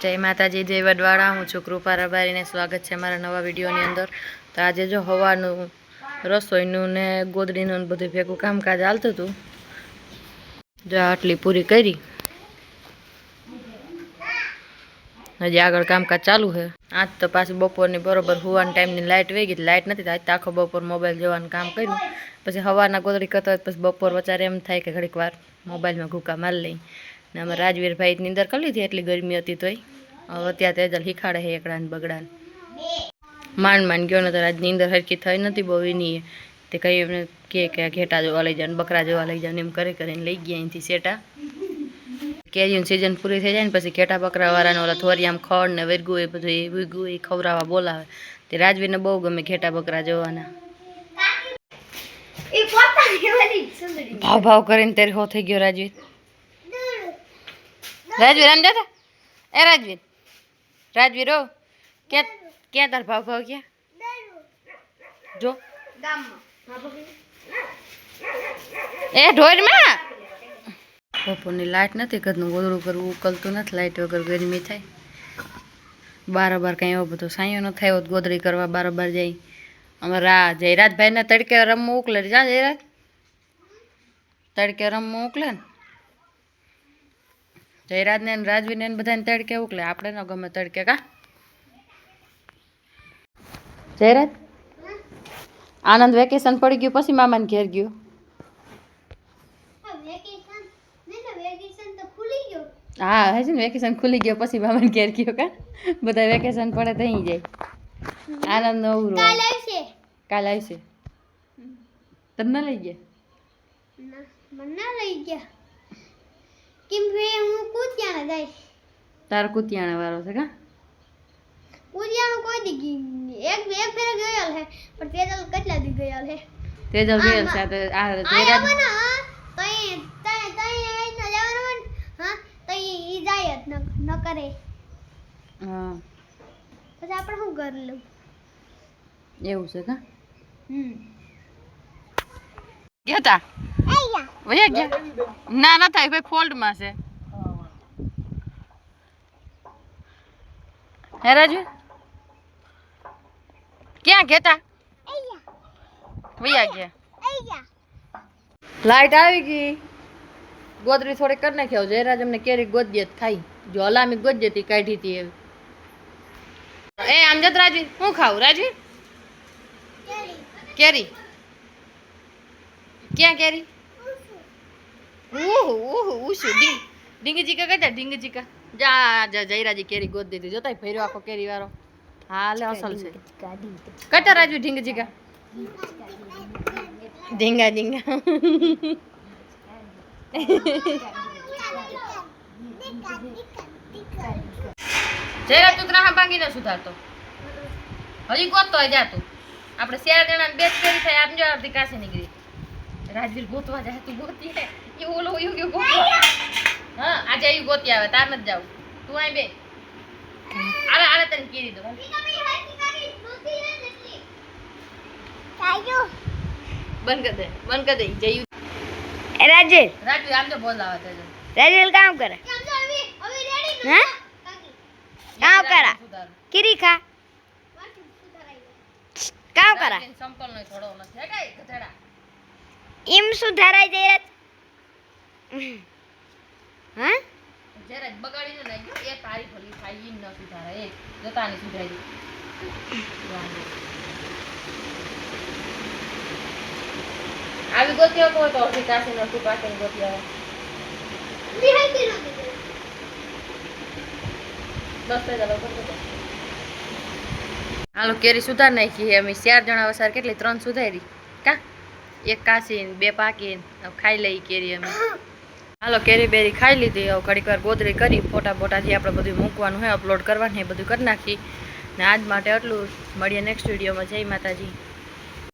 જય માતાજી, જય વડવાળા. હું છું કૃપા રબારીને સ્વાગત છે મારા નવા વિડીયોની અંદર. તો આજે જો હવાનું રસોઈનું ને ગોદડીનું બધું ભેગું કામકાજ ચાલતું હતું. જો આટલી પૂરી કરી, હજી આગળ કામકાજ ચાલુ છે. આજ તો પાછી બપોરની બરોબર હુવાના ટાઈમની લાઇટ વહી ગઈ. લાઇટ નથી, આજ તો આખો બપોર મોબાઈલ જોવાનું કામ કર્યું. પછી હવારના ગોદડી કરતા હોય પછી બપોર વચારે એમ થાય કે ઘડીક વાર મોબાઈલમાં ઘૂકા મારી લઈ. ને અમે રાજવીરભાઈ નીંદર કરી લીધી, એટલી ગરમી હતી તોય. હવે અત્યારે તેજલ શીખાડે છે એકડાને બગડાને. માંડ ગયો ને તો આજ નીંદર હરખી થઈ નથી બહુ એની. તે કઈ એમને કે ઘેટા જોવા લઈ જાય, બકરા જોવા લઈ જાય, એમ કરીને લઈ ગયા અહીંથી સેટા. કેરીની સિઝન પૂરી થઈ જાય ને પછી ઘેટા બકરા વાળાને ઓલા થોરિયામ ખડ ને વેરગું એ બધું એ વિગું એ ખવડાવવા બોલાવે. તે રાજવીરને બહુ ગમે ઘેટા બકરા જોવાના. ભાવ ભાવ કરીને તેરે હો થઈ ગયો રાજવીર. રાજવીર આમ જતા એ રાજવીર, રાજવીર ઓ ક્યાં તાર ભાવ ભાવ ક્યાં જો એ ઢોરમાં. બપોરની લાઇટ નથી, ઘરનું ગોદડું કરવું ઉકલતું નથી, લાઇટ વગર ગરમી થાય. બારોબાર કંઈ એવો બધો સાંયો ન થાય ગોદડી કરવા બારોબાર જાય. અમારા જયરાજભાઈને તડકે રમવું ઉકલે. જા જયરાજ, તડકે રમવું ઉકલે ને જયરાજને રાજવીને બધાને તડકે ઉકલે. આપણે ન ગમે તડકે. કા જયરાજ, આનંદ વેકેશન પડી ગયું પછી મામાને ઘેર ગયો. હા હે ને, વેકેશન ખુલી ગયો પછી મામાને ઘેર ગયો. કા બધા વેકેશન પડે તો અહીં જાય. આનંદ નો ઉરો કાલે આવશે. તને ન લઈ ગયા? મને લઈ ગયા કેમ કે હું કુતિયાણા જાય. તાર કુતિયાણા વાળો છે? કા કુતિયાણા કોઈ દી એક ફેર ગયો હે, પણ તેજલ કેટલા દી ગયો હે. તેજલ ગયો છે તો આ જયરાજ તઈ તઈ તઈ ન જવાનું. હા તઈ ઈ જાય જ ન કરે. હા પછી આપણે શું કરી લઉં એવું છે? કા ગયા તા વયા ગયા? ના ના થાય ભાઈ, ફોલ્ડમાં છે. હે રાજુ ક્યાં ગયા? વયા ગયા. લાઈટ આવી ગઈ, ગોદરી થોડી કરી નાખી. જયરાજ અમને કેરી ગોદીએ ખાઈ. જો અલામી ગોદીએ હતી કાઢી હતી એવી. એ આમ જત રાજવી, હું ખાવું રાજવી? કેરી ક્યાં કેરી? ઉશું ઢીંગી ચીકા કહેતા. ઢીંગી ચીકા જા જયરાજી કેરી ગોદ દીધી. જોતા ભર્યો આખો કેરી વાળો. હા લે અસલ છે. કટા રાજવી ઢીંગી ચીકા ઢીંગા ઢીંગા. જયરાજ તું ત્રાહા ભાંગી ન સુધારતો, હજી ગોતતો જા તું. આપણે 4 જણા બે કેરી થાય. આમ જો અડધી કાસી નીકળી. રાજવીર ગોતવા જાય, તું ગોતી હે એ ઓલો ગયો ગોતવા. હા આજે એ ગોતી આવે, તાર નથી જાવ. તું અહીં બે આલે આલે તને કીધી દો. બંધ કર દે, બંધ કર દે. જયું એ રાજવીર, રાજવીર આમ તો બોલાવે છે. રાજવીર કામ કરે. હા કામ કરા કીરી ખા કામ કરા. સંપલ નો થોડો નથી હે કઈ ગધેડા. એમ સુધારાય જયરાજ? હા જયરાજ બગાડી ન નાખ્યો. એ તારી ભલી થાય ઈ ન સુધારાય. એ જતાની સુધારી. આવી ગોતીઓ કો તો અડધી કાસી નો તું પાકે ગોતી આવે. બસ થઈ જાય બસ. હાલો કેરી સુધાર નાખી. અમે 4 જણા વસાર કેટલી 3 સુધારી. કા એક કાસી 2 પાકી ખાઈ લઈ કેરી અમે. હાલો કેરી બેરી ખાઈ લીધી. હવે ઘડીક વાર ગોદરી કરી, ફોટા બોટા જે આપણે બધું મૂકવાનું હોય અપલોડ કરવાનું એ બધું કરી નાખી. ને આજ માટે આટલું. મળીએ નેક્સ્ટ વિડીયોમાં. જય માતાજી.